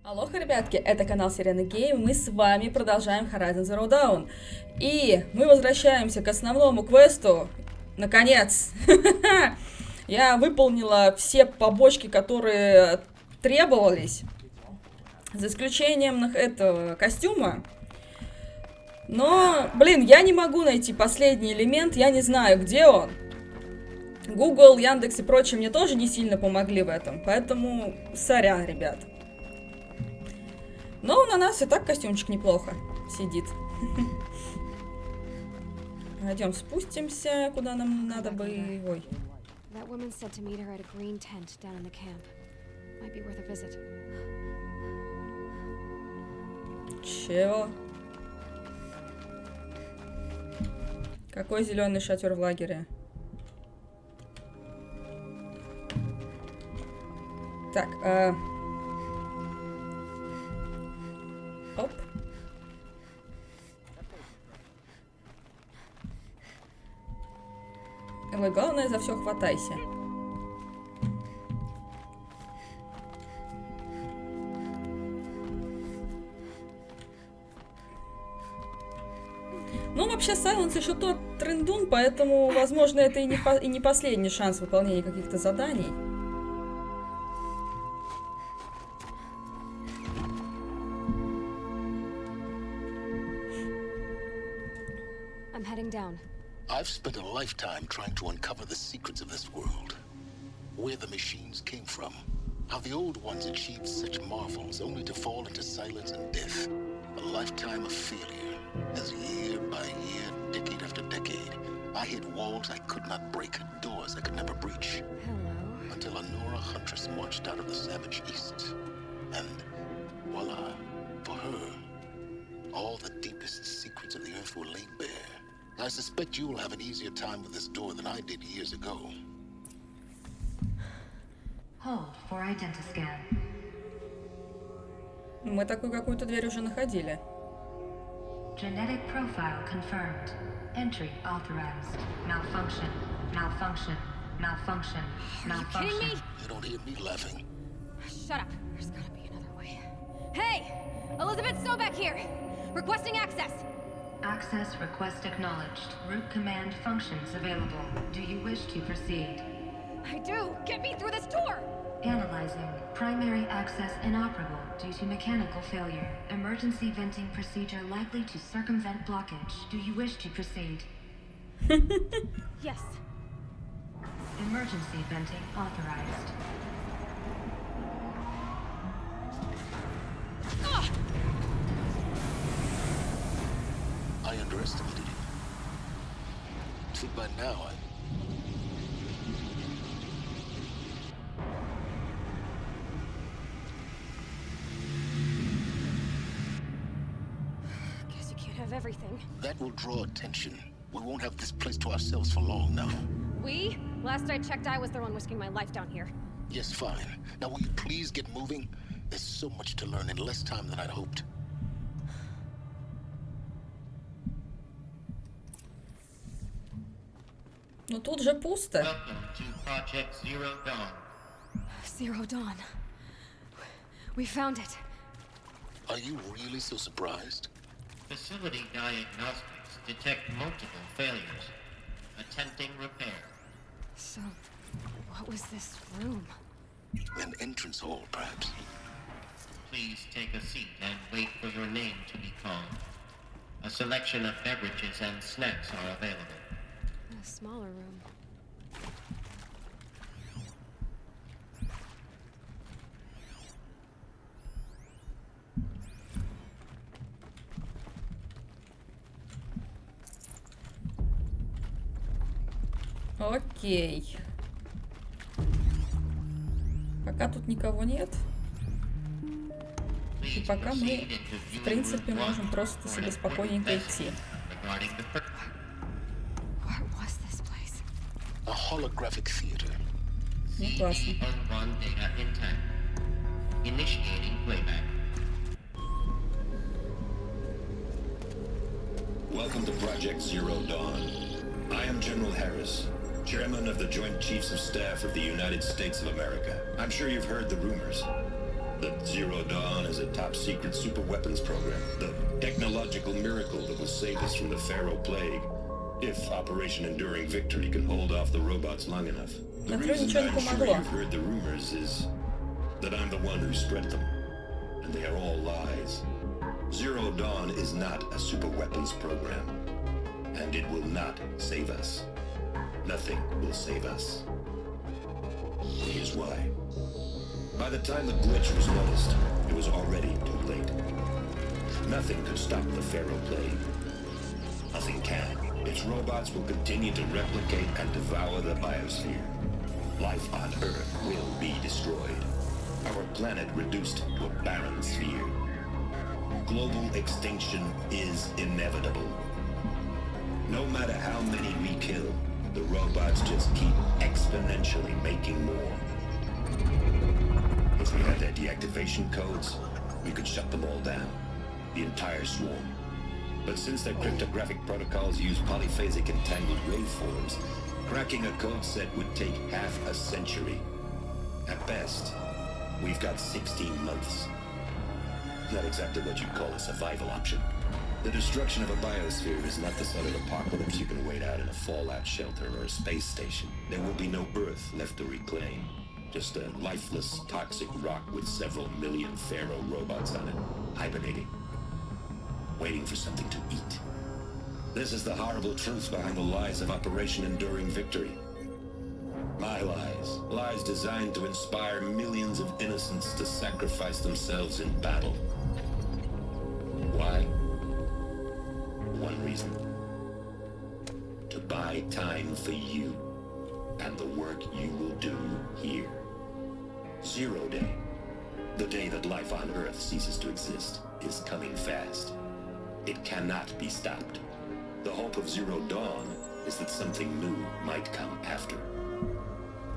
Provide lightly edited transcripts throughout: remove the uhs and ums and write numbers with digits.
Алоха, ребятки, это канал Сирена Гейм, мы с вами продолжаем Horizon Zero Dawn. И мы возвращаемся к основному квесту. Наконец! Я выполнила все побочки, которые требовались. За исключением этого костюма. Но, блин, я не могу найти последний элемент, я не знаю, где он. Google, Яндекс и прочие мне тоже не сильно помогли в этом, поэтому сорян, ребят. Но на нас и так костюмчик неплохо сидит. Пойдем спустимся, куда нам надо бы. Ой. Чего? Какой зеленый шатер в лагере? Так, оп. Ой, главное, за все хватайся. Ну, вообще, Сайленс еще тот трендун, поэтому, возможно, это и не последний шанс выполнения каких-то заданий. I've spent a lifetime trying to uncover the secrets of this world. Where the machines came from. How the old ones achieved such marvels only to fall into silence and death. A lifetime of failure. As year by year, decade after decade, I hit walls I could not break, doors I could never breach. Hello. Until a Nora huntress marched out of the savage east. And voila, for her, all the deepest secrets of the earth were laid bare. I suspect you will have an easier time with this door than I did years ago. Hold for identiscan. Мы такую какую-то дверь уже находили. Genetic profile confirmed. Entry authorized. Malfunction. Malfunction. Malfunction. Malfunction. Are you kidding me? You don't hear me laughing. Shut up. There's gotta be another way. Hey! Elizabeth Sobeck here! Requesting access! Access request acknowledged. Root command functions available. Do you wish to proceed? I do! Get me through this door! Analyzing. Primary access inoperable due to mechanical failure. Emergency venting procedure likely to circumvent blockage. Do you wish to proceed? Yes. Emergency venting authorized. I underestimated you. See, by now, Guess you can't have everything. that will draw attention. We won't have this place to ourselves for long now. We? Last I checked, I was the one risking my life down here. Yes, fine. Now will you please get moving? There's so much to learn in less time than I'd hoped. Ну тут же пусто. Welcome to Project Zero Dawn. Zero Dawn. We found it. Are you really so surprised? Facility diagnostics detect multiple failures. Attempting repair. So, what was this room? An entrance hall, perhaps. Please take a seat and wait for your name to be called. A selection of beverages and snacks are available. A smaller room. Окей. Пока тут никого нет. И пока мы, в принципе, можем просто себе спокойненько идти. What was this place? A holographic theater. Ну, классно. Unrun data intact. Initiating playback. Welcome to Project Zero Dawn. I am General Harris, Chairman of the Joint Chiefs of Staff of the United States of America. I'm sure you've heard the rumors. That Zero Dawn is a top-secret super weapons program. The technological miracle that will save us from the Pharaoh Plague. If Operation Enduring Victory can hold off the robots long enough. The reason I'm sure you've heard the rumors is that I'm the one who spread them. And they are all lies. Zero Dawn is not a super weapons program. And it will not save us. Nothing will save us. Here's why. By the time the glitch was noticed, it was already too late. Nothing could stop the Pharaoh Plague. Nothing can. Its robots will continue to replicate and devour the biosphere. Life on Earth will be destroyed. Our planet reduced to a barren sphere. Global extinction is inevitable. No matter how many we kill, the robots just keep exponentially making more. If we had their deactivation codes, we could shut them all down. The entire swarm. But since their cryptographic protocols use polyphasic entangled waveforms, cracking a code set would take half a century. At best, we've got 16 months. Not exactly what you'd call a survival option. The destruction of a biosphere is not the sort of apocalypse you can wait out in a fallout shelter or a space station. There will be no Earth left to reclaim. Just a lifeless, toxic rock with several million Pharaoh robots on it, hibernating. Waiting for something to eat. This is the horrible truth behind the lies of Operation Enduring Victory. My lies. Lies designed to inspire millions of innocents to sacrifice themselves in battle. Why? One reason. To buy time for you and the work you will do here. Zero Day. The day that life on Earth ceases to exist is coming fast. It cannot be stopped. The hope of Zero Dawn is that something new might come after.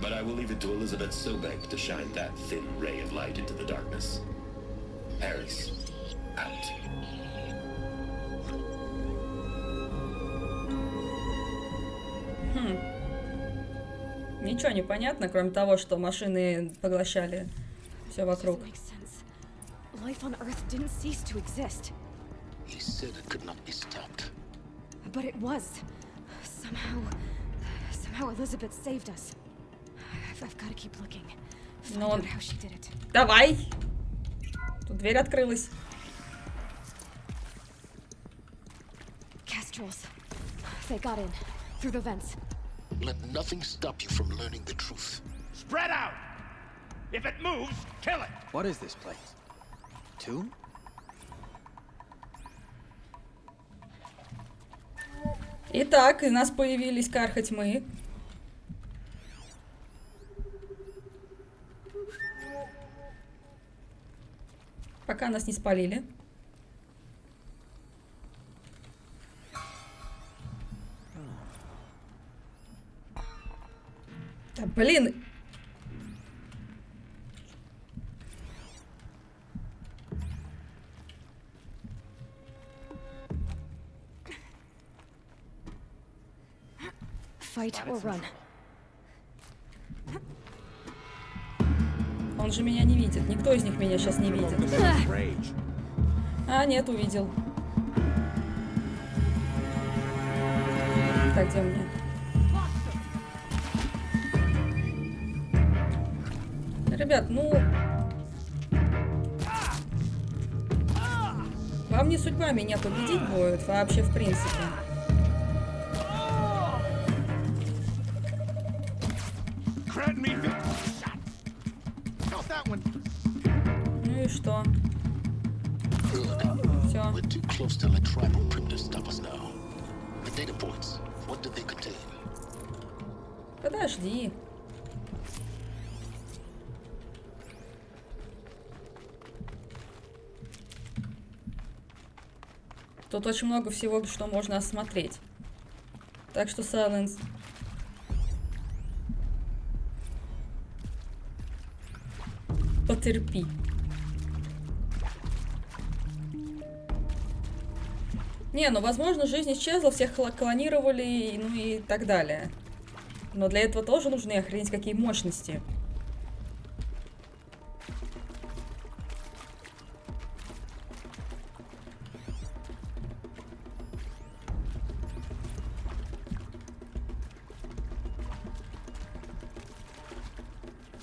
But I will leave it to Elizabeth Sobek to shine that thin ray of light into the darkness. Harris, out. Ничего не понятно, кроме того, что машины поглощали все вокруг. Life on Earth didn't cease to exist. He said it could not be stopped. But it was. Somehow Elizabeth saved us. I've got to keep looking. Find out how she did it. Давай! Тут дверь открылась. Castrals. They got in. Through the vents. Let nothing stop you from learning the truth. Spread out! If it moves, kill it! What is this place? Tomb? Итак, у нас появились карха тьмы. Пока нас не спалили. Да блин! Fight or run. Он же меня не видит. Никто из них меня сейчас не видит. А, нет, увидел. Так, где мне? Ребят, ну... Вам не судьба меня победить будет, вообще в принципе. Ну и что? Все. We're too close to let tribal primitives stop us now. The data points, what do they contain? Подожди. Тут очень много всего, что можно осмотреть. Так что, Silence. Потерпи. Не, ну, возможно, жизнь исчезла, всех клонировали, ну и так далее. Но для этого тоже нужны охренеть какие мощности.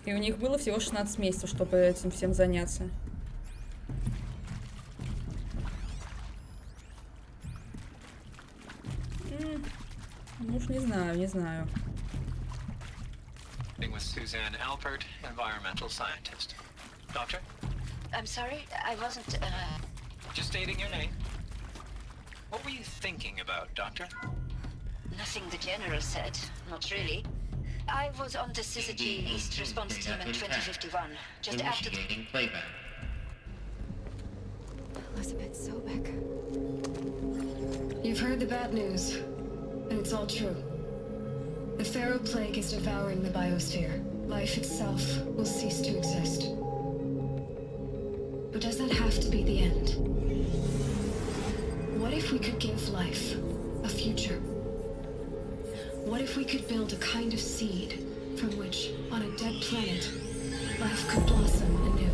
И у них было всего 16 месяцев, чтобы этим всем заняться. Ну уж не знаю, не знаю. With Suzanne Alpert, environmental scientist. Doctor? I'm sorry, I wasn't, Just stating your name. What were you thinking about, Doctor? Nothing the General said. Not really. I was on the Syzygy East response team in 2051, just after the... Initiating playback. Elizabeth Sobek. You've heard the bad news, and it's all true. The Pharaoh Plague is devouring the biosphere. Life itself will cease to exist. But does that have to be the end? What if we could give life a future? What if we could build a kind of seed from which, on a dead planet, life could blossom anew?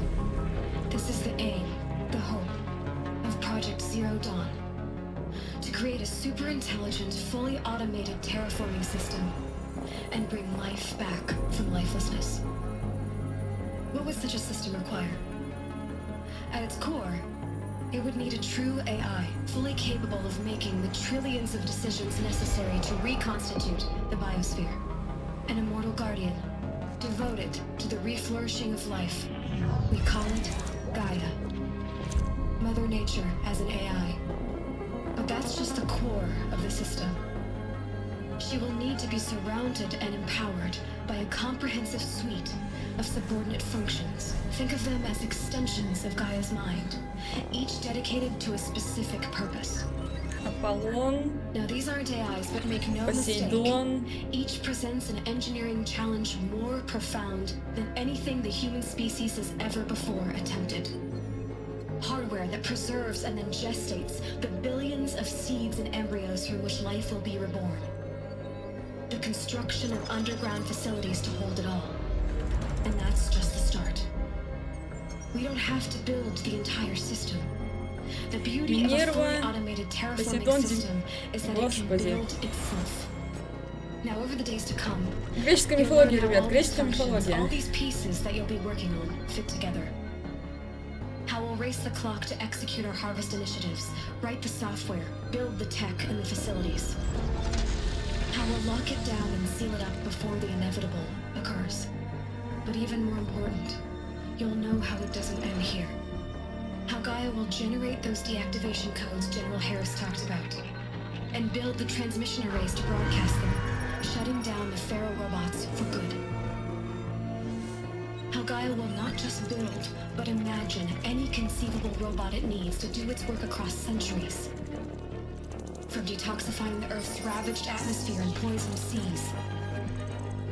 This is the aim, the hope, of Project Zero Dawn. To create a super-intelligent, fully automated terraforming system and bring life back from lifelessness. What would such a system require? At its core, it would need a true AI, fully capable of making the trillions of decisions necessary to reconstitute the biosphere. An immortal guardian, devoted to the reflourishing of life. We call it Gaia. Mother Nature as an AI. But that's just the core of the system. She will need to be surrounded and empowered by a comprehensive suite of subordinate functions. Think of them as extensions of Gaia's mind, each dedicated to a specific purpose. Аполлон, Now these aren't AIs, but make no Посейдон. mistake. Each presents an engineering challenge more profound than anything the human species has ever before attempted. Hardware that preserves and then gestates the billions of seeds and embryos from which life will be reborn. The construction of underground facilities to hold it all. And that's just the start. We don't have to build the entire system. The beauty of a fully automated terraforming Посейдон, system is that it can Господи. build itself. Now over the days to come, Греческая you'll learn мифология, how ребят, all these греческая functions, all мифология. these pieces that you'll be working on fit together. How we'll race the clock to execute our harvest initiatives, write the software, build the tech and the facilities. How we'll lock it down and seal it up before the inevitable occurs. But even more important, you'll know how it doesn't end here. How Gaia will generate those deactivation codes General Harris talked about, and build the transmission arrays to broadcast them, shutting down the Pharaoh robots for good. How Gaia will not just build, but imagine any conceivable robot it needs to do its work across centuries. From detoxifying the Earth's ravaged atmosphere and poisoned seas,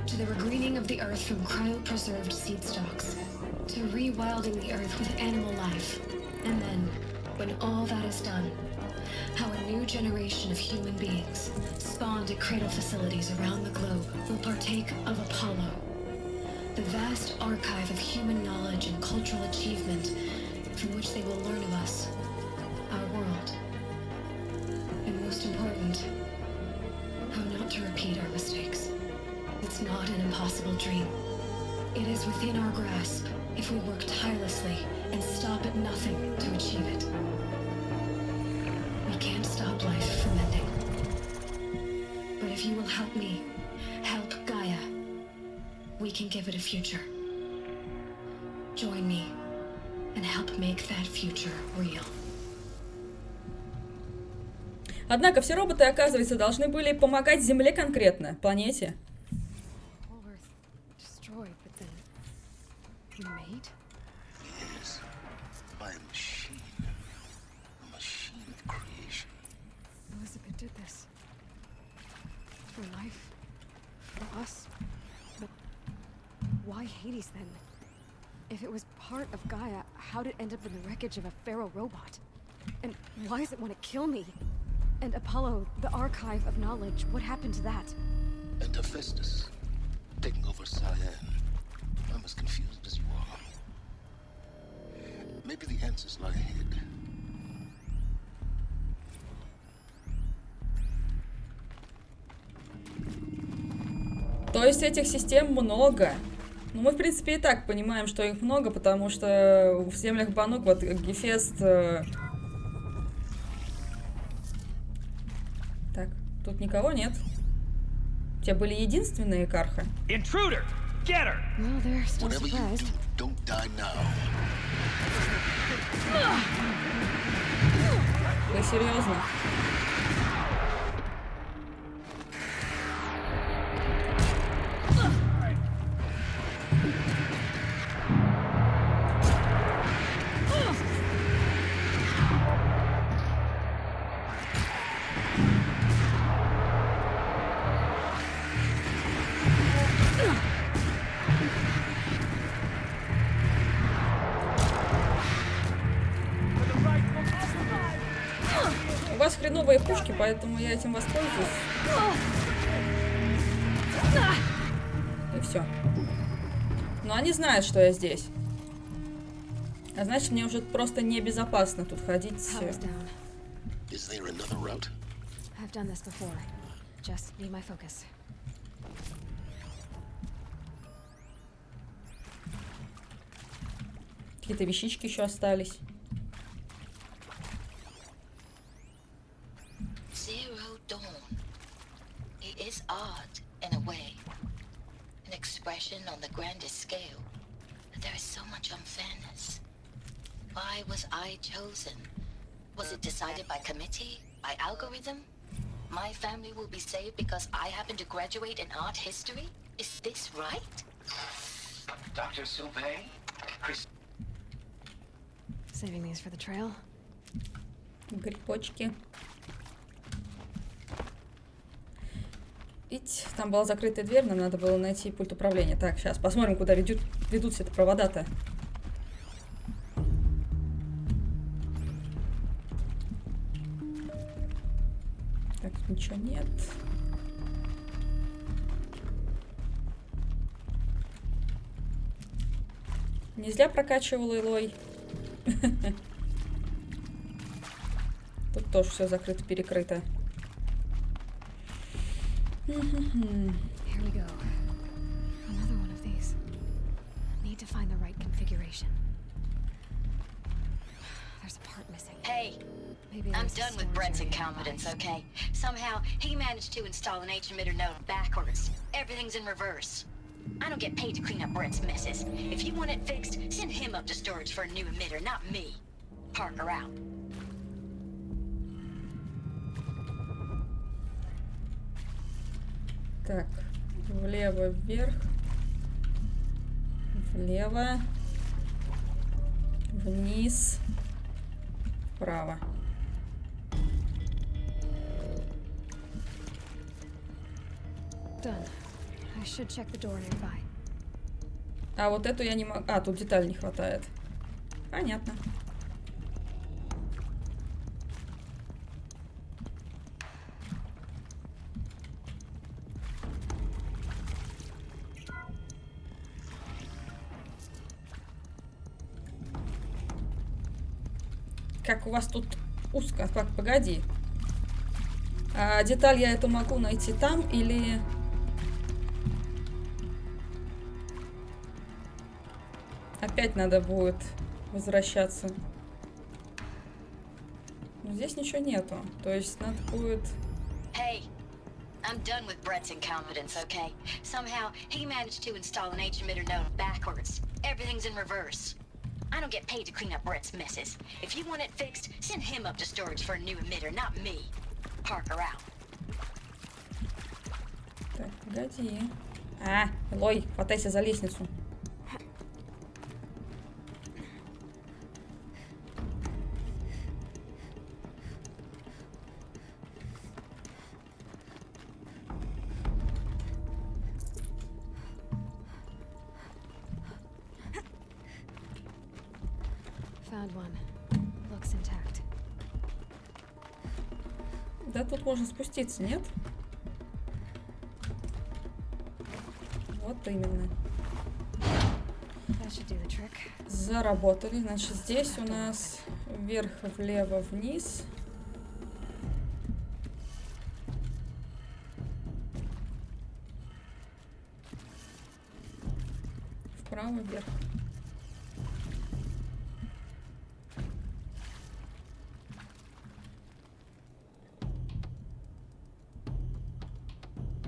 to the regreening of the Earth from cryopreserved seed stalks, to rewilding the Earth with animal life. And then, when all that is done, how a new generation of human beings, spawned at cradle facilities around the globe, will partake of Apollo, the vast archive of human knowledge and cultural achievement from which they will learn of us, our world. And most important, how not to repeat our mistakes. It's not an impossible dream. It is within our grasp if we work tirelessly and stop at nothing to achieve it. We can't stop life from ending. But if you will help me, help Gaia, we can give it a future. Join me and help make that future real. Однако все роботы, оказывается, должны были помогать Земле конкретно, планете. Whole Earth destroyed, but then remade? Yes, by a machine. A machine of creation. Elizabeth did this. For life. For us. But why Hades then? If it was part of Gaia, how'd it end up in the wreckage of a Pharaoh robot? And why does it want to kill me? And Apollo, the archive of knowledge, what happened to that? And Hephaestus, taking over Cyan. I'm as confused as you are. Maybe the answers lie ahead. То есть этих систем много. Ну, мы, в принципе, и так понимаем, что их много, потому что в землях Банук, вот, Гефест... Так, тут никого нет. У тебя были единственные карха? Intruder! Get her! Well, they're still Whatever you surprised. do, don't die now. Вы серьезно? У вас хреновые пушки, поэтому я этим воспользуюсь. И все. Но они знают, что я здесь. А значит, мне уже просто небезопасно тут ходить. Power's down. Is there another route? I've done this before. Just need my focus. Какие-то вещички еще остались. Zero Dawn. It is art in a way. An expression on the grandest scale. But there is so much unfairness. Why was I chosen? Was it decided by committee? By algorithm? My family will be saved because I happen to graduate in art history? Is this right? Dr. Soubey? Chris... Saving these for the trail. Грибочки. Ведь там была закрытая дверь, нам надо было найти пульт управления. Так, сейчас посмотрим, куда ведут все это провода-то. Так, ничего нет. Не зря прокачивал Илой. Тут тоже все закрыто, перекрыто. Here we go. Another one of these. Need to find the right configuration. There's a part missing. Hey, Maybe I'm there's a done with storage Brent's area incompetence, nearby. okay? Somehow, he managed to install an H-emitter node backwards. Everything's in reverse. I don't get paid to clean up Brent's messes. If you want it fixed, send him up to storage for a new emitter, not me. Parker out. Так, влево, вверх, влево, вниз, вправо. Done. I should check the door nearby. А вот эту я не могу... А, тут деталь не хватает. Понятно. Как у вас тут узко. Так, погоди. А деталь я эту могу найти там или... Опять надо будет возвращаться. Но здесь ничего нету. То есть надо будет... Hey, I'm done with Brent's incompetence, okay? Somehow, he managed to install an H-emitter node backwards. Everything's in reverse. I don't get paid to clean up Brent's messes. If you want it fixed, send him up to storage for a new emitter, not me. Parker out. Так, погоди. А, Лой, хватайся за лестницу. Found one. Looks intact. Да, тут можно спуститься, нет? Вот именно. That should do the trick. Заработали. Значит, здесь у нас вверх, влево, вниз. Вправо, вверх.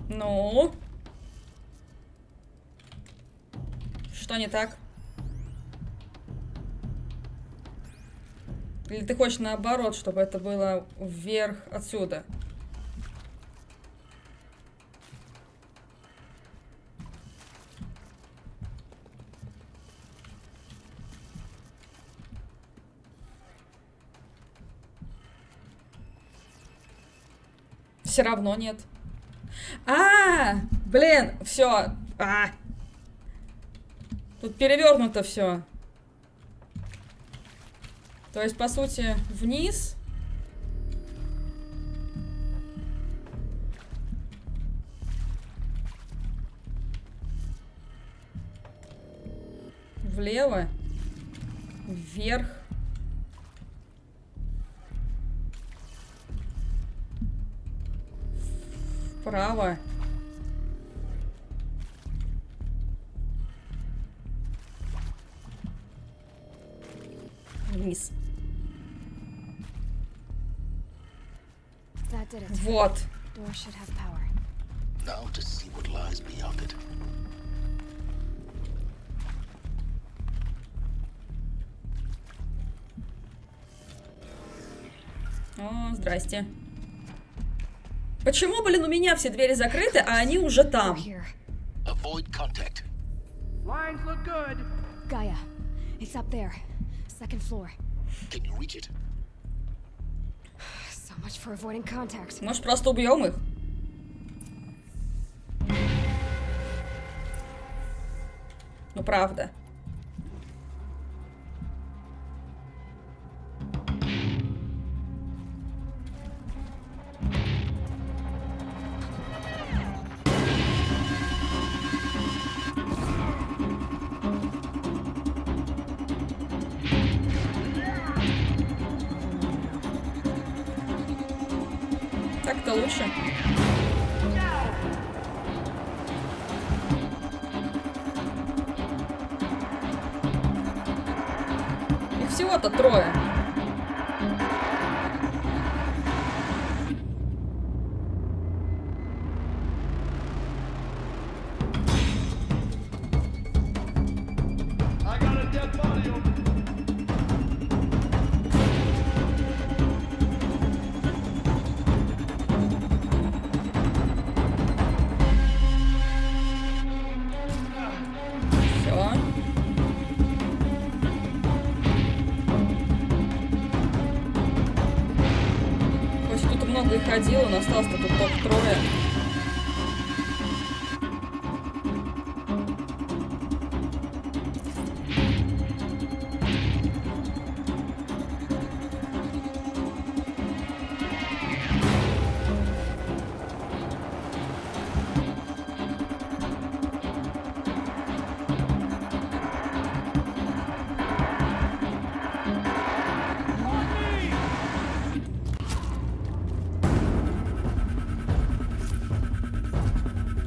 Ну? Что не так? Или ты хочешь наоборот, чтобы это было вверх отсюда? Все равно нет. Блин, все. Тут перевернуто все. То есть, по сути, вниз. Влево. Вверх. Вправо. Вниз. Вот. Now to see what lies beyond it. О, здрасте. Почему, блин, у меня все двери закрыты, а они уже там? Avoid contact. Lines look good. Gaia, it's up there. Second floor. Can you reach it? So much for avoiding contact. Может, просто убьем их? Ну, правда. Так-то лучше. Их всего-то трое. I got a dead body over there. Все. Хоть тут много и ходило, но осталось-то тут только трое.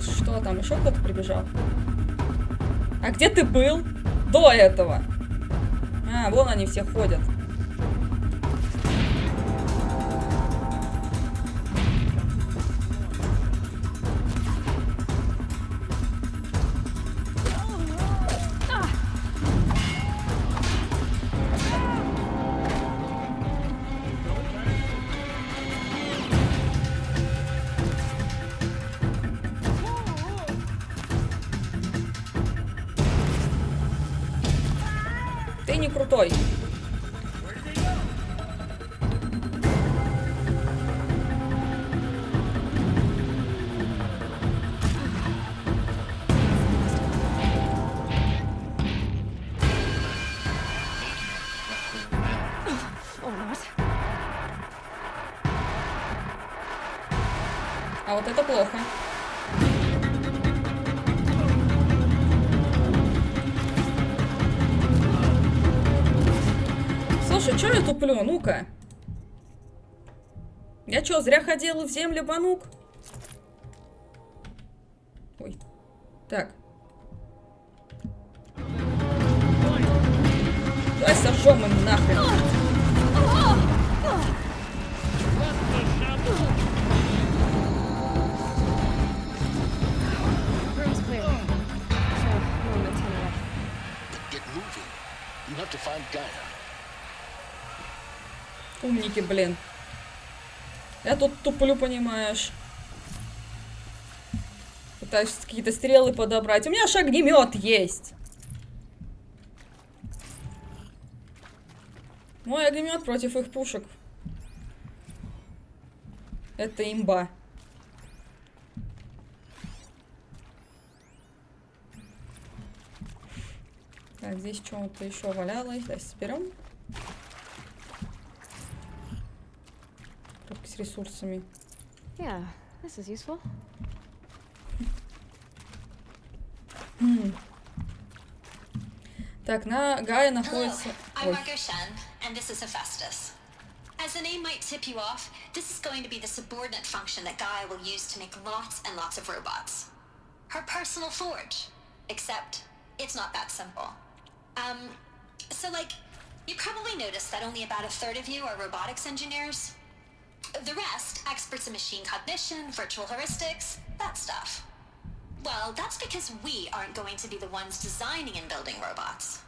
Что там, еще кто-то прибежал? А где ты был до этого? Вон они все ходят. Ты не крутой. А вот это плохо. Слушай, что я туплю? Ну-ка. Я что, зря ходила в землю, банук? Ой. Так. Давай сожжем им нахрен. Room's clear. So, we're on the tunnel. Get moving. You have to find Gaia. Умники, блин. Я тут туплю, понимаешь. Пытаюсь какие-то стрелы подобрать. У меня аж огнемет есть. Мой огнемет против их пушек. Это имба. Так, здесь что-то еще валялось. Давай соберем. Коробки с ресурсами. Yeah, this is useful. Так, на Гае Hello, находится... I'm Ой. Margot Shen, and this is Hephaestus. As the name might tip you off, this is going to be the subordinate function that Gaia will use to make lots and lots of robots. Her personal forge. Except, it's not that simple. So like, you probably noticed that only about a third of you are robotics engineers. The rest, experts in machine cognition, virtual heuristics, that stuff. Well, that's because we aren't going to be the ones designing and building robots.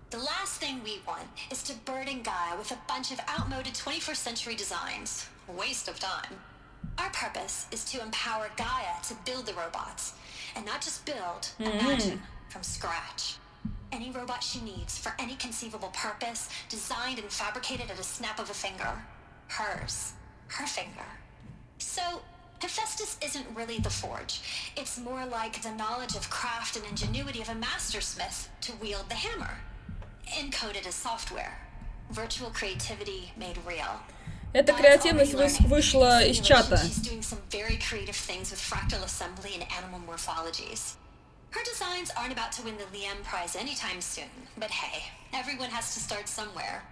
The last thing we want is to burden Gaia with a bunch of outmoded 21st century designs. Waste of time. Our purpose is to empower Gaia to build the robots. And not just build, imagine, from scratch. Any robot she needs for any conceivable purpose, designed and fabricated at a snap of a finger. Hers. Her finger. So, Hephaestus isn't really the forge. It's more like the knowledge of craft and ingenuity of a mastersmith to wield the hammer. Encoded as software. Virtual creativity made real. Эта креативность вышла из чата. She's doing some very creative things with fractal assembly and animal morphologies. Her designs aren't about to win the Liam Prize anytime soon, but hey, everyone has to start somewhere.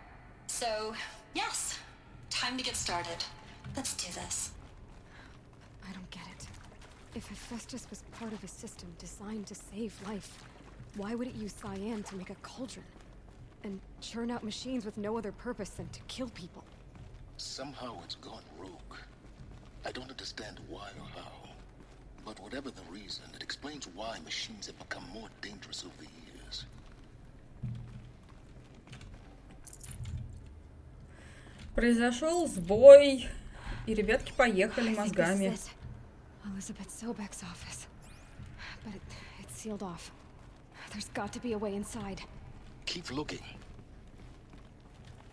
So, yes, time to get started. Let's do this. I don't get it. If Hephaestus was part of a system designed to save life, why would it use cyan to make a cauldron? And churn out machines with no other purpose than to kill people? Somehow it's gone rogue. I don't understand why or how. But whatever the reason, it explains why machines have become more dangerous over the years. Произошел сбой, и ребятки поехали мозгами. Elizabeth Sobek's office. But it's sealed off. There's got to be a way inside. Keep looking.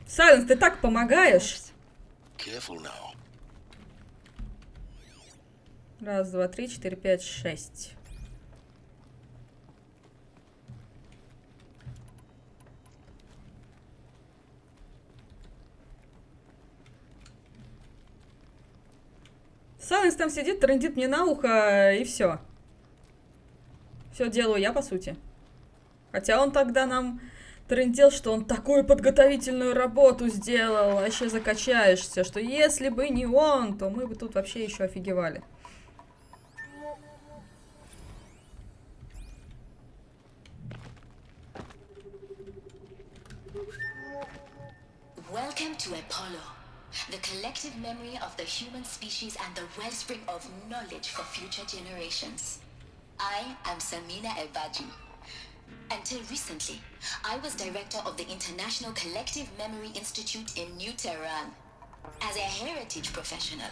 Сайленс, ты так помогаешь. Careful now. Раз, два, три, четыре, пять, шесть. Сайленс там сидит, трындит мне на ухо, и все. Все делаю я, по сути. Хотя он тогда нам трындел, что он такую подготовительную работу сделал. Вообще закачаешься, что если бы не он, то мы бы тут вообще еще офигевали. Welcome to Apollo, the collective memory of the human species and the wellspring of knowledge for future generations. I am Samina Ebaji. Until recently, I was director of the International Collective Memory Institute in New Tehran. As a heritage professional,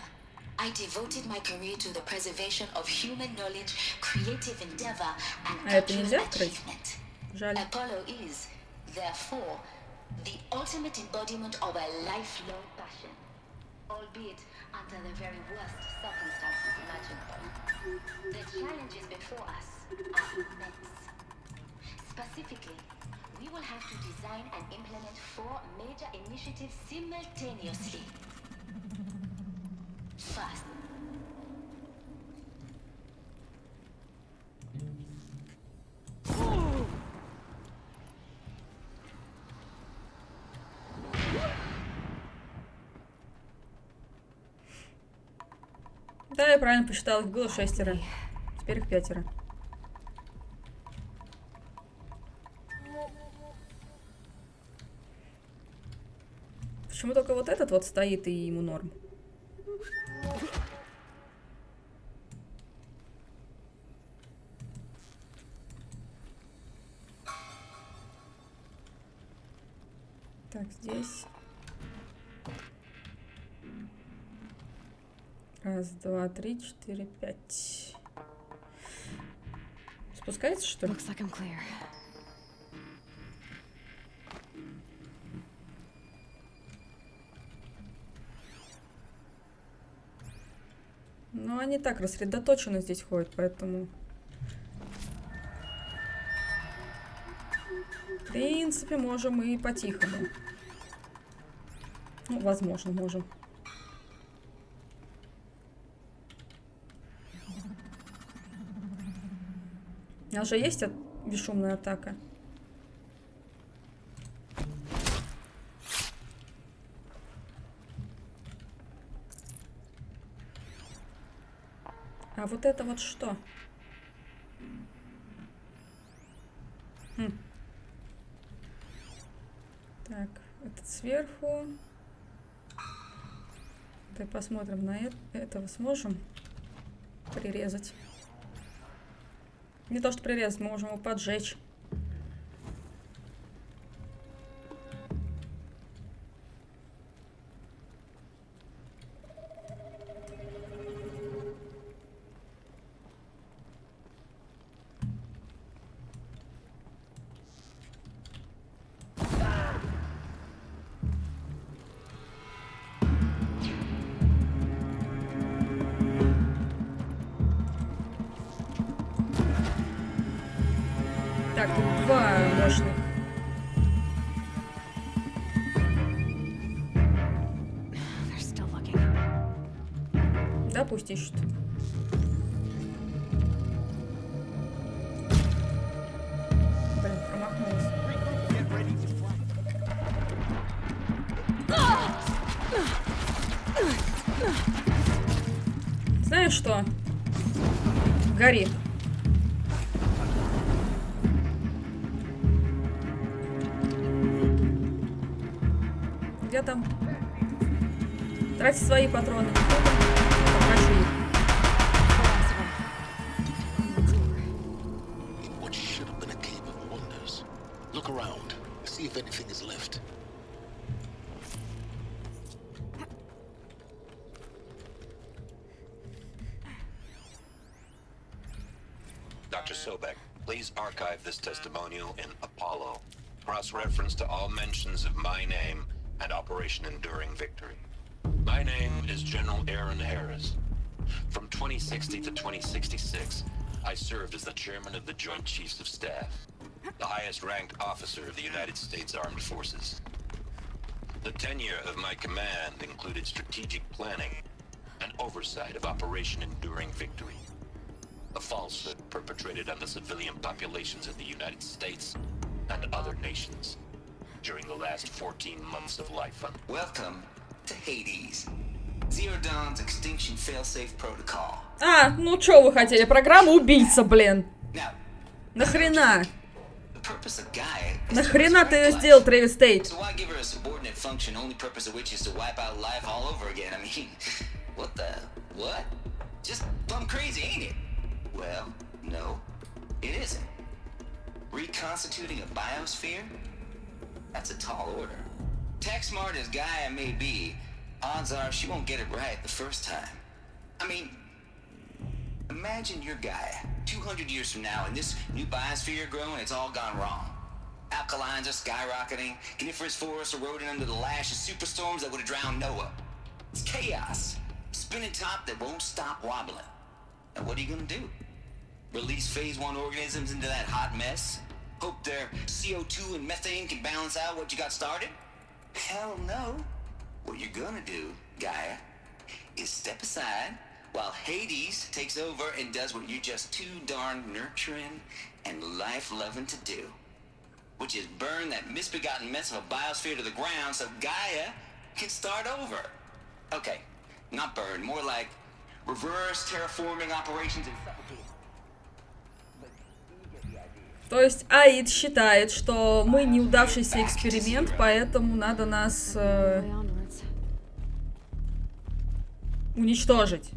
I devoted my career to the preservation of human knowledge, creative endeavor, and cultural achievement. Apollo is, therefore, the ultimate embodiment of a lifelong passion, albeit under the very worst circumstances imaginable. The challenges before us are immense. Specifically, we will have to design and implement 4 major initiatives simultaneously. First, Да, я правильно посчитала, их было 6. Теперь их 5. Почему только вот этот вот стоит и ему норм? Так, здесь. Раз, два, три, четыре, пять. Спускается, что ли? Looks like I'm clear. Ну, они так рассредоточенно здесь ходят, поэтому... В принципе, можем и по-тихому. Ну, возможно, можем. У нас же есть бесшумная атака. А вот это вот что? Так, этот сверху. Давай посмотрим на этого. Сможем прирезать? Не то, что прирезать, мы можем его поджечь. Так, тут два мощных. Да, пусть ищут. Блин, промахнулась. Знаешь что? Гори. Я там тратить свои патроны. Потрачу их. What should have been a cave of wonders. Look around, see if anything is left. Dr. Sobek, please archive this testimonial in Apollo. Cross-reference to all mentions of my name and Operation Enduring Victory. My name is General Aaron Harris. From 2060 to 2066, I served as the chairman of the Joint Chiefs of Staff, the highest-ranked officer of the United States Armed Forces. The tenure of my command included strategic planning and oversight of Operation Enduring Victory, a falsehood perpetrated on the civilian populations of the United States and other nations during the last 14 months of life on... Welcome to Hades. Zero Dawn's extinction failsafe protocol. А, ну чё вы хотели? Программа убийца, блин. Нахрена? Нахрена ты ее сделал, Трэвис Тейт? So why give her a subordinate function, only purpose of which is to wipe out life all over again? I mean, what the... what? Just plumb crazy, ain't it? Well, no, it isn't. Reconstituting a biosphere? That's a tall order. Tech smart as Gaia may be, odds are she won't get it right the first time. I mean, imagine you're Gaia, 200 years from now, and this new biosphere growing, it's all gone wrong. Alkalines are skyrocketing, coniferous forests eroding under the lash of superstorms that would have drowned Noah. It's chaos. Spinning top that won't stop wobbling. And what are you gonna do? Release phase 1 organisms into that hot mess? Hope their CO2 and methane can balance out what you got started? Hell no. What you're gonna do, Gaia, is step aside while Hades takes over and does what you're just too darn nurturing and life-loving to do. Which is burn that misbegotten mess of a biosphere to the ground so Gaia can start over. Okay, not burn, more like reverse terraforming operations and suffocate. То есть Аид считает, что мы неудавшийся эксперимент, поэтому надо нас уничтожить.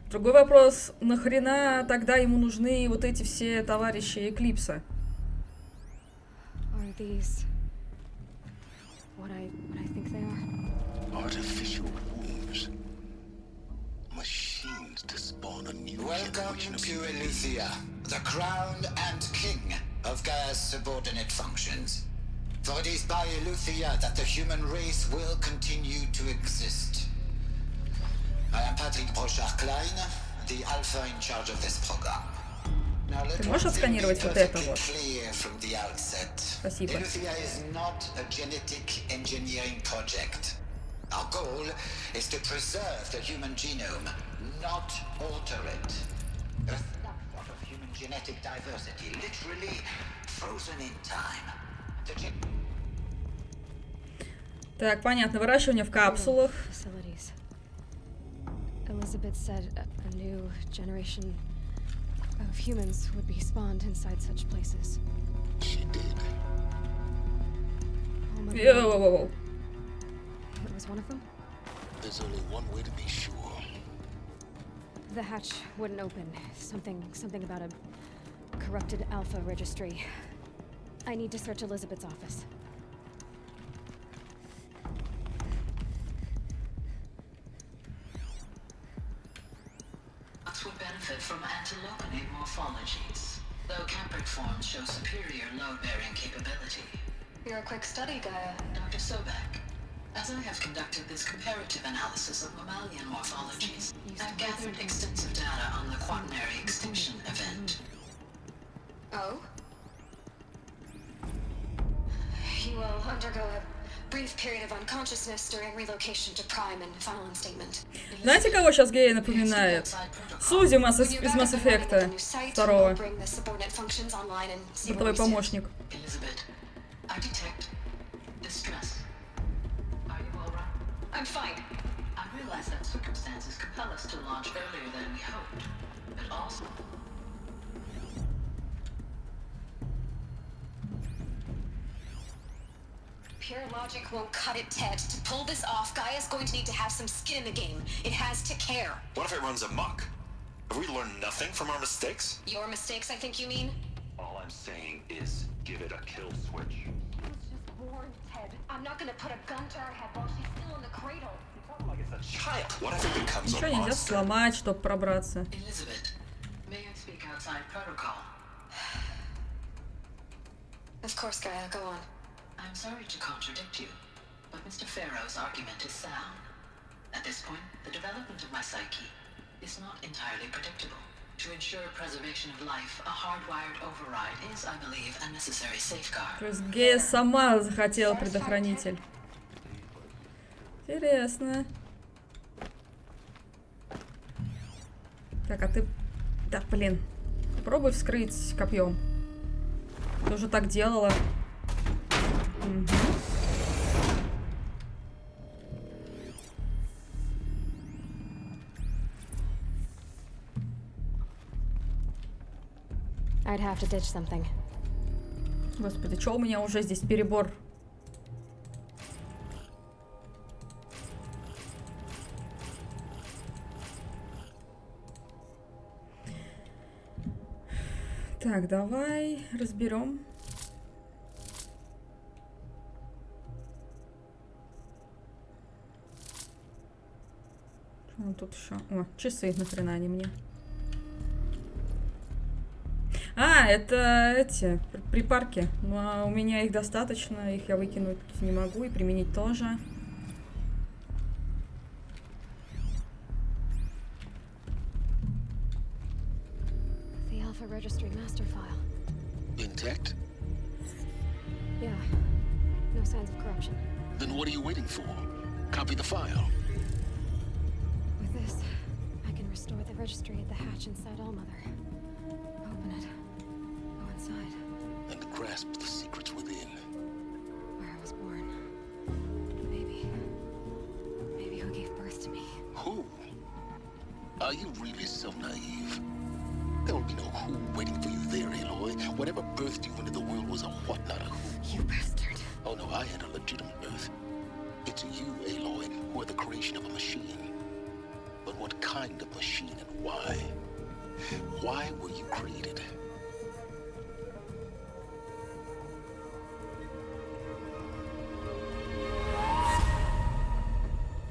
Другой вопрос, нахрена тогда ему нужны вот эти все товарищи Эклипса? Are these what I think they are? Artificial wombs. Machines to spawn a new Welcome generation of to human Eleuthia, the crown and king of Gaia's subordinate functions. For it is by Eleuthia that the human race will continue to exist. I am Patrick Brochard-Klein, the alpha in charge of this program. Now let Ты можешь отсканировать вот это вот? Спасибо. Eleuthia is not a genetic engineering project. Our goal is to preserve the human genome, not alter it. A snapshot of human genetic diversity, literally frozen in time. Так, понятно. Выращивание в капсулах. Facilities. Elizabeth said a new generation of humans would be spawned inside such places. She did. Oh my Йоу. God. It was one of them? There's only one way to be sure. The hatch wouldn't open. Something about a corrupted alpha registry. I need to search Elizabeth's office. Would benefit from antilocanate morphologies, though Capricorns show superior load-bearing capability. You're a quick study, Gaia. Dr. Sobek, as I have conducted this comparative analysis of mammalian morphologies, I've gathered extensive data on the quaternary extinction event. Oh? You will undergo a brief period of unconsciousness during relocation to Prime and final instament. Знаете, кого сейчас гея напоминает? Сузи из Mass Effect 2. Бортовой помощник. Elizabeth, I detect distress. Are you all right? I'm fine. I realize that circumstances compel us to launch earlier than we hoped, but also... Pure logic won't cut it, Ted. To pull this off, Gaia's going to need to have some skin in the game. It has to care. What if it runs amok? Have we learned nothing from our mistakes? Your mistakes, I think you mean? All I'm saying is give it a kill switch. I was just warned, Ted. I'm not gonna put a gun to her head while she's still in the cradle. Like it's a child. What if it becomes Ничего a нельзя monster? сломать, чтобы пробраться. Elizabeth, may I speak outside protocol? Of course, Gaia, go on. I'm sorry to contradict you, but Mr. Farrow's argument is sound. At this point, the development of my psyche is not entirely predictable. To ensure preservation of life, a hardwired override is, I believe, a necessary safeguard. То есть гея сама захотела предохранитель. Интересно. Так, а ты... Да, блин. Попробуй вскрыть копьем. Ты уже так делала. Угу. I'd have to ditch something. Господи, чё у меня уже здесь перебор? Так, давай разберем. Что тут еще? О, часы, нахрена они мне? А, это эти припарки. Но у меня их достаточно, их я выкинуть не могу и применить тоже. The Alpha Registry master file. Intact? Yeah. No signs of corruption. Then what are you waiting for? Copy the file. With this, I can restore the registry at the hatch inside Allmother. Open it. Go inside. And grasp the secrets within. Where I was born. Maybe who gave birth to me. Who? Are you really so naive? There will be no who waiting for you there, Aloy. Whatever birthed you into the world was a what, not a who. You bastard. Oh no, I had a legitimate birth. It's you, Aloy, who are the creation of a machine. what kind of machine and why? Why were you created?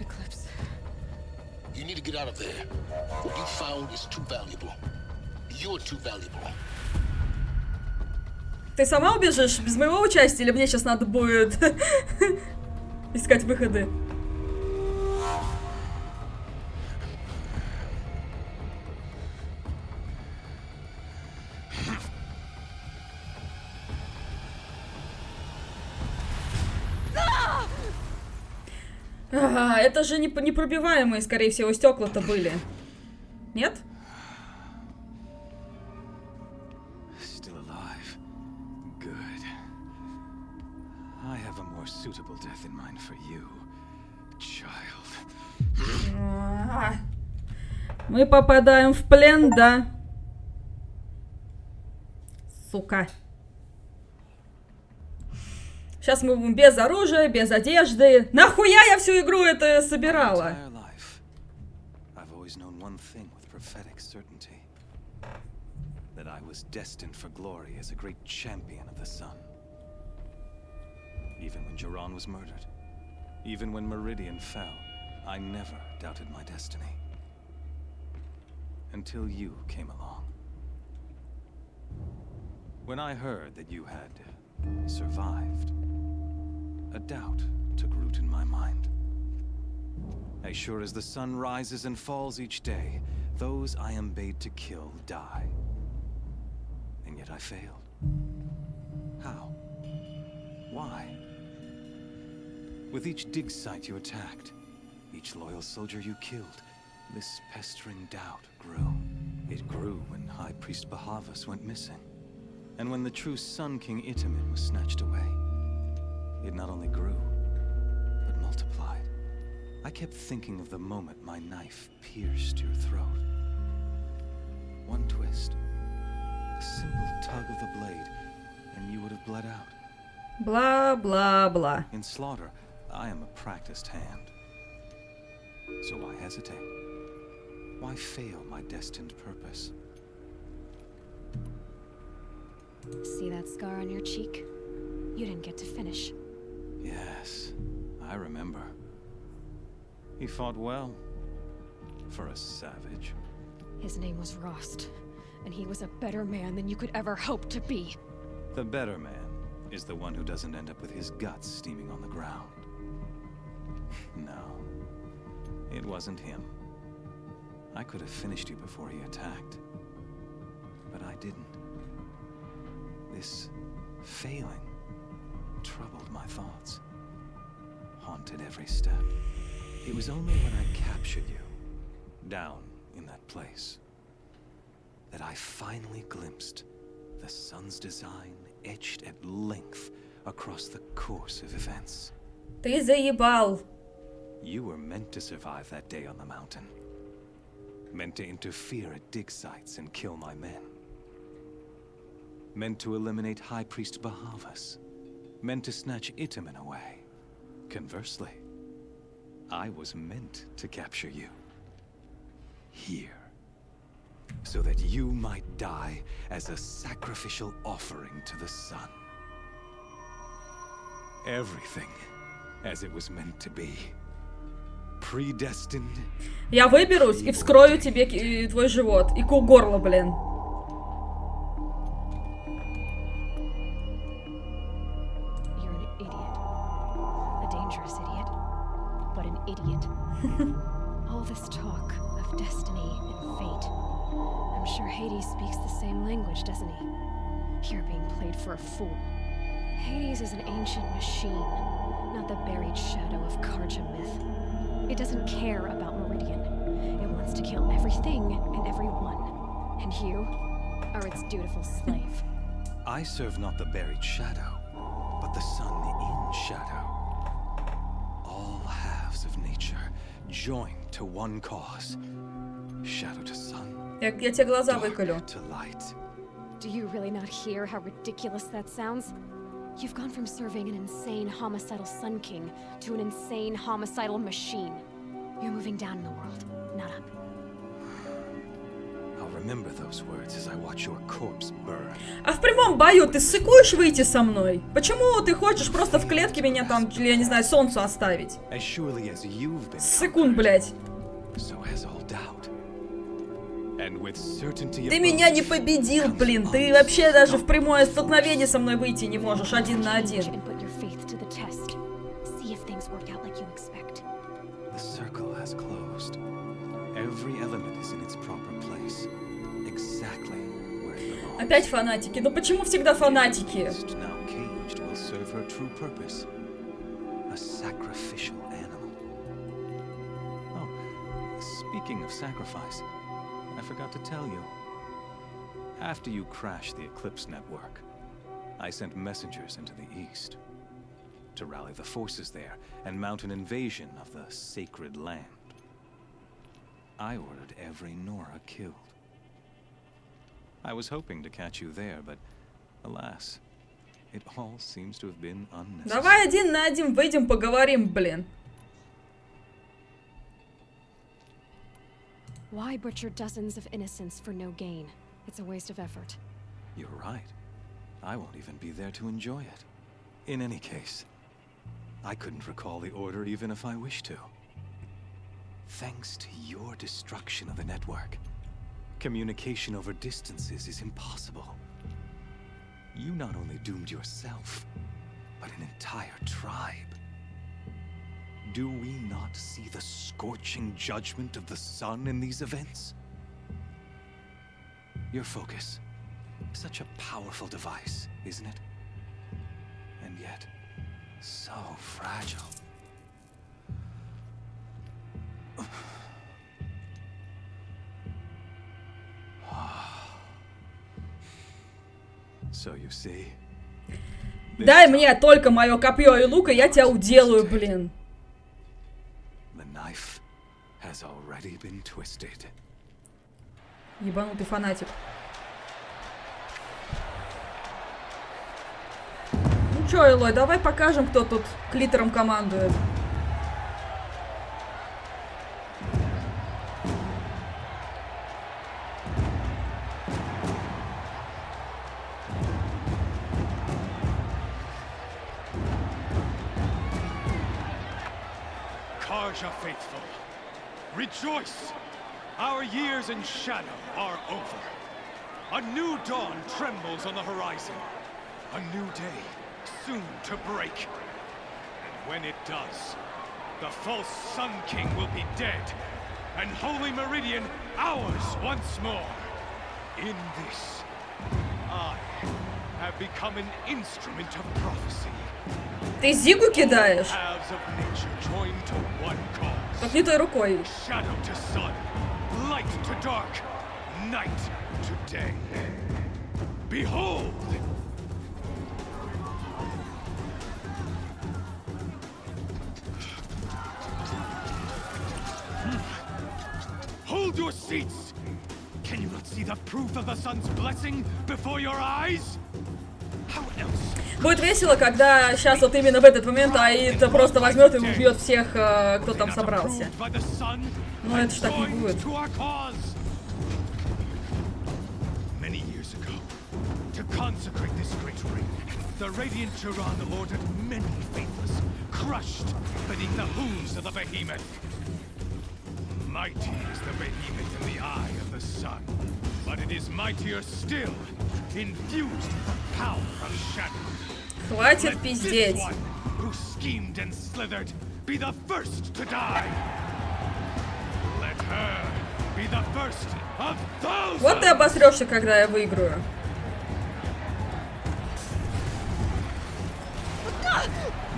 Eclipse. You need to get out of there. What you found is too valuable. You're too valuable. Ты сама убежишь без моего участия, или мне сейчас надо будет искать выходы? Это же непробиваемые, скорее всего, стекла-то были. Нет? Мы попадаем в плен, да? Сука. Сейчас мы будем без оружия, без одежды. Нахуя я всю игру это собирала? Even when Jiran was murdered, even when Meridian fell, I never doubted my destiny. Until you came along. When I heard that you had survived, a doubt took root in my mind. As sure as the sun rises and falls each day, those I am bade to kill die. And yet I failed. How? Why? With each dig site you attacked, each loyal soldier you killed, this pestering doubt grew. It grew when High Priest Bahavas went missing. And when the true Sun King Itamen was snatched away. It not only grew, but multiplied. I kept thinking of the moment my knife pierced your throat. One twist, a simple tug of the blade, and you would have bled out. Blah, blah, blah. In slaughter, I am a practiced hand. So why hesitate? Why fail my destined purpose? See that scar on your cheek? You didn't get to finish. Yes, I remember. He fought well. For a savage. His name was Rost, and he was a better man than you could ever hope to be. The better man is the one who doesn't end up with his guts steaming on the ground. No, it wasn't him. I could have finished you before he attacked. But I didn't. This failing troubled my thoughts. Haunted every step. It was only when I captured you, down in that place, that I finally glimpsed the sun's design etched at length across the course of events. Ты заебал. You were meant to survive that day on the mountain. Meant to interfere at dig sites and kill my men. Meant to eliminate High Priest Bahavas. Meant to snatch Itamen away. Conversely, I was meant to capture you. Here. So that you might die as a sacrificial offering to the sun. Everything as it was meant to be. Predestined. Я выберусь и вскрою тебе твой живот. И горло, блин. You're an idiot. A dangerous idiot. But an idiot. All this talk of destiny and fate. I'm sure Hades speaks the same language, doesn't he? You're being played for a fool. Hades is an ancient machine, not the buried shadow of Karja myth. It doesn't care about Meridian. It wants to kill everything and everyone. And you are its dutiful slave. I serve not the buried shadow, but the sun in shadow. All halves of nature joined to one cause. Shadow to sun. Я тебе глаза выколю. To light. Do you really not hear how ridiculous that sounds? You've gone from serving an insane homicidal Sun King to an insane homicidal machine. You're moving down in the world, not up. remember those words as I watch your corpse burn. А в прямом бою ты ссыкуешь выйти со мной? Почему ты хочешь просто в клетке меня там, или, я не знаю, солнцу оставить? As surely as you've been Ссыкун, блядь. So has all doubt. And with certainty Ты меня не победил, блин. Ты вообще даже в прямое столкновение со мной выйти не можешь, 1 на 1. The circle has closed. Every element is in its proper place. Exactly where it belongs. Опять фанатики. Ну почему всегда фанатики? Now caged will serve her true purpose. A sacrificial animal. Oh, speaking of sacrifice, I forgot to tell you. After you crashed the Eclipse network, I sent messengers into the east to rally the forces there and mount an invasion of the sacred land. I ordered every Nora killed. I was hoping to catch you there, but alas, it all seems to have been unnecessary. Давай 1 на 1 выйдем, поговорим, блин. Why butcher dozens of innocents for no gain? It's a waste of effort. You're right. I won't even be there to enjoy it. In any case, I couldn't recall the order even if I wished to. Thanks to your destruction of the network, communication over distances is impossible. You not only doomed yourself, but an entire tribe. Do we not see the scorching judgment of the sun in these events? Your focus, such a powerful device, isn't it? And yet, so fragile. So you see. Дай мне только мое копье и лук, и я тебя уделаю, блин. The knife has already been twisted. Ебанутый фанатик. Ну чё, Элой, давай покажем, кто тут клитором командует. Karja faithful, rejoice! Our years in shadow are over. A new dawn trembles on the horizon. A new day soon to break. And when it does, the false Sun King will be dead, and Holy Meridian ours once more. In this, I have become an instrument of prophecy. Ты зигу кидаешь? Halves of nature joined to one cause. Как не той рукой. Shadow to sun, light to dark, night to day. Behold! Hold your seats! Can you not see the proof of the sun's blessing before your eyes? How else? Будет весело, когда сейчас вот именно в этот момент Аид просто возьмет и убьет всех, кто там собрался. Но это ж так не будет. Many years ago, to consecrate this great ring, the radiant Turan ordered many faithless, crushed beneath the hooves of the behemoth. Mighty is the behemoth in the eye of the sun, but it is mightier still, infused with the power of shadow. Хватит пиздеть. Who schemed and slithered, be the first to die. Let her be the first of thousands. Вот ты обосрешься, когда я выиграю.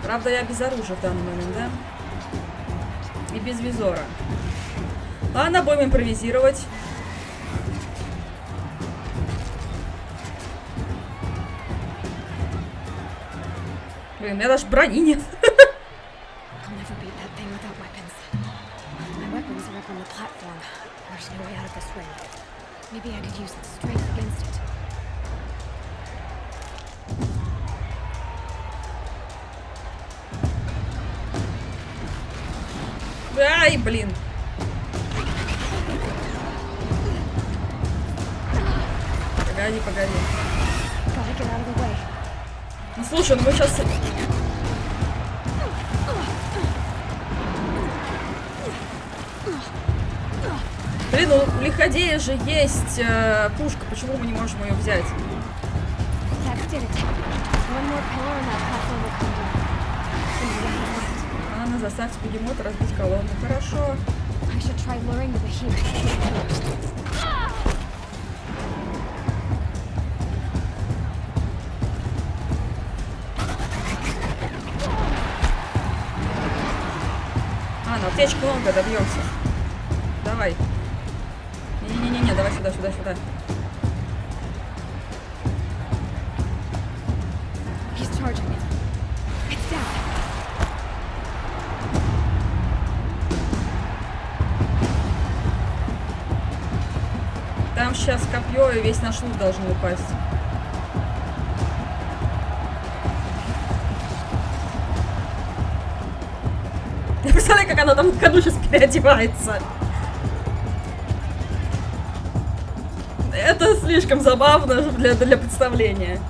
Правда, я без оружия в данный момент, да? И без визора. Ладно, будем импровизировать. Блин, у меня даже брони нет. Ай, блин. Погоди, погоди. Ну слушай, ну мы сейчас... Блин, у лиходея же есть пушка, почему мы не можем ее взять? Ладно, заставьте бегемота разбить колонну. Хорошо. На аптечку много, добьемся. Давай. Не-не-не, давай сюда, сюда, сюда. Там сейчас копье и весь наш лут должен упасть. Я представляю, как она там в ходу сейчас переодевается. Это слишком забавно для представления.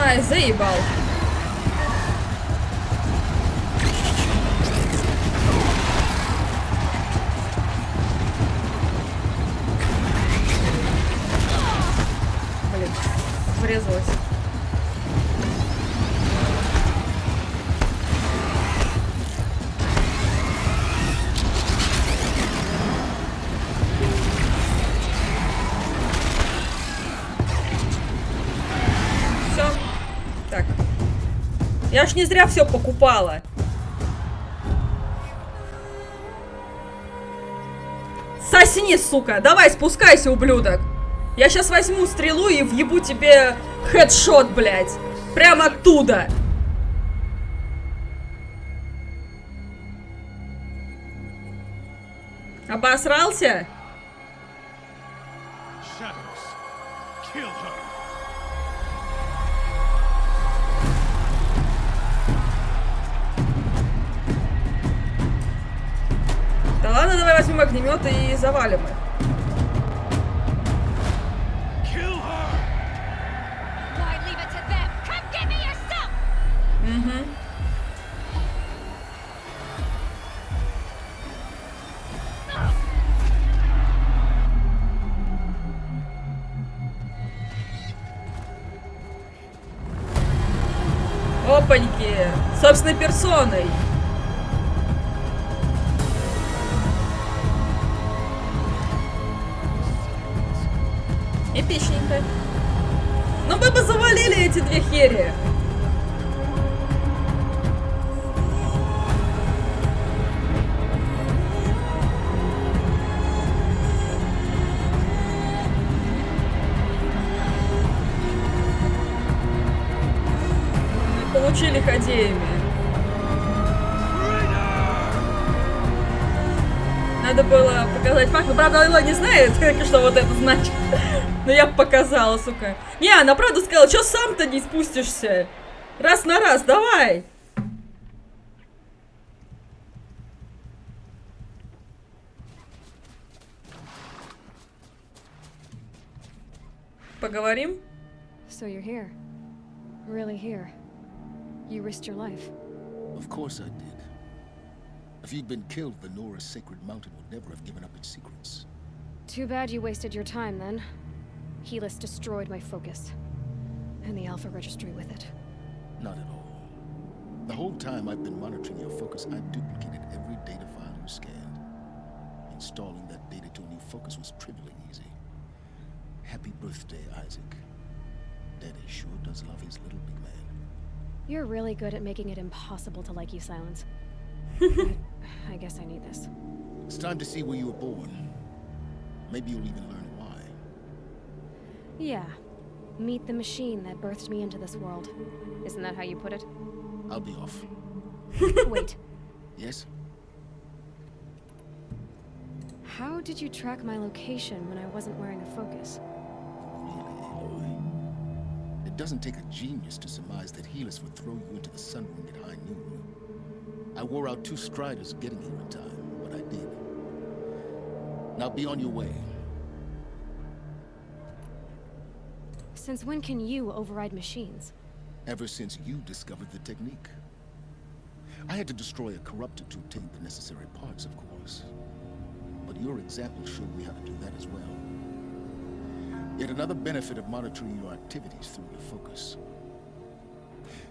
Ай, заебал. Блин, врезалась. Я ж не зря все покупала. Сосни, сука! Давай, спускайся, ублюдок! Я сейчас возьму стрелу и въебу тебе хедшот, блядь! Прямо оттуда! Обосрался? Да ладно, давай возьмем огнемет и завалим их. Угу. Опаньки! Собственной персоной! Эпичненько. Ну мы бы завалили эти две хери. Получили ходеями. Надо было показать факт. Ну, правда, Алоха не знает, что вот это значит. Но я бы показала, сука. Не, она правда сказала, что сам-то не спустишься. Раз на раз, давай. Поговорим? So you're here. Really here. You risked your life. Of course I did. If you'd been killed, the Nora's sacred mountain would never have given up its secrets. Too bad you wasted your time then. Helis destroyed my focus. And the Alpha Registry with it. Not at all. The whole time I've been monitoring your focus, I've duplicated every data file you scanned. Installing that data to a new focus was trivially easy. Happy birthday, Isaac. Daddy sure does love his little big man. You're really good at making it impossible to like you, Silence. I guess I need this. It's time to see where you were born. Maybe you'll even learn why. Yeah. Meet the machine that birthed me into this world. Isn't that how you put it? I'll be off. Wait. Yes? How did you track my location when I wasn't wearing a focus? Really, Aloy? It doesn't take a genius to surmise that Helis would throw you into the sun ring at high noon. I wore out 2 striders getting here in time, but I did. Now be on your way. Since when can you override machines? Ever since you discovered the technique. I had to destroy a corruptor to obtain the necessary parts, of course. But your example showed me how to do that as well. Yet another benefit of monitoring your activities through your focus.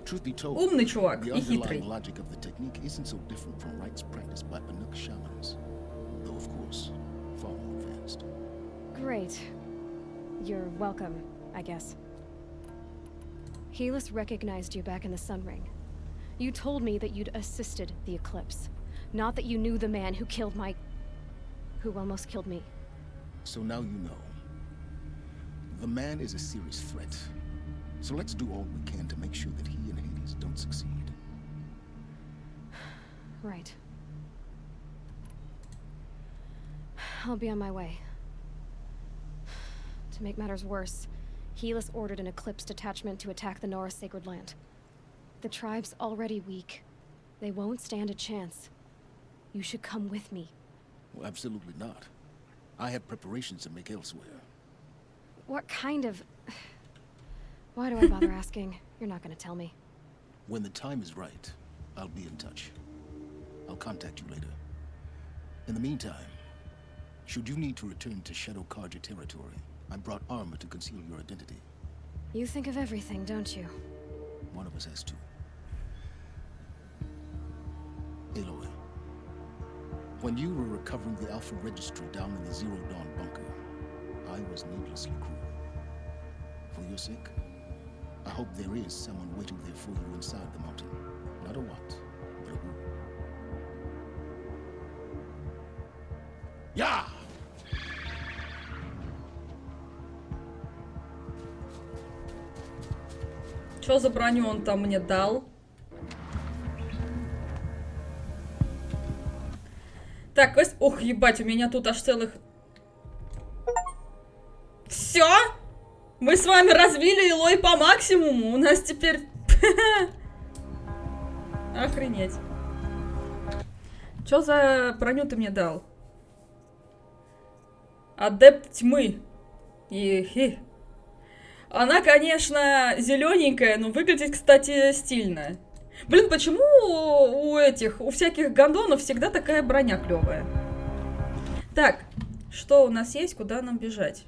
Truth be told, Умный чувак the и хитрый. underlying logic of the technique isn't so different from rites practiced by Banuk shamans. Though, of course, far more advanced. Great. You're welcome, I guess. Helis recognized you back in the Sun Ring. You told me that you'd assisted the eclipse. Not that you knew the man who killed my... who almost killed me. So now you know. The man is a serious threat. So let's do all we can to make sure that he and Hades don't succeed. Right. I'll be on my way. To make matters worse, Helis ordered an Eclipse detachment to attack the Norse Sacred Land. The tribe's already weak. They won't stand a chance. You should come with me. Well, absolutely not. I have preparations to make elsewhere. What kind of... Why do I bother asking? You're not gonna tell me. When the time is right, I'll be in touch. I'll contact you later. In the meantime, should you need to return to Shadow Karja territory, I brought armor to conceal your identity. You think of everything, don't you? One of us has to. Aloy, when you were recovering the Alpha Registry down in the Zero Dawn bunker, I was needlessly cruel. For your sake, I hope there is someone waiting there for you inside the mountain. Not a what, but a who. Yeah! Что за броню он там мне дал? Так, ох, ебать, у меня тут аж целых... Все? Мы с вами развили Элой по максимуму. У нас теперь... Охренеть. Что за броню ты мне дал? Адепт тьмы. Она, конечно, зелененькая, но выглядит, кстати, стильно. Блин, почему у всяких гондонов всегда такая броня клевая? Так, что у нас есть, куда нам бежать?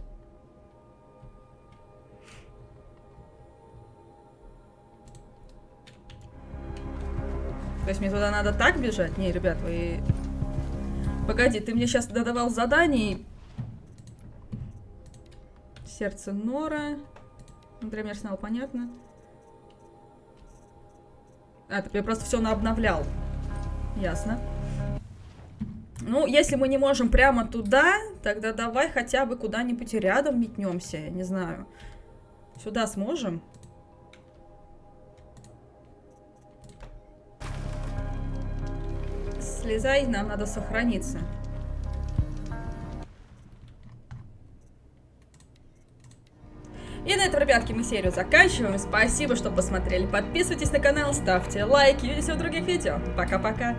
То есть мне туда надо так бежать? Не, ребят, вы... Погоди, ты мне сейчас додавал заданий. Сердце Нора. Например, снял, понятно. А, ты просто все обновлял. Ясно. Ну, если мы не можем прямо туда, тогда давай хотя бы куда-нибудь рядом метнемся. Я не знаю. Сюда сможем? Слезай, нам надо сохраниться. И на этом, ребятки, мы серию заканчиваем. Спасибо, что посмотрели. Подписывайтесь на канал, ставьте лайки. Увидимся в других видео. Пока-пока.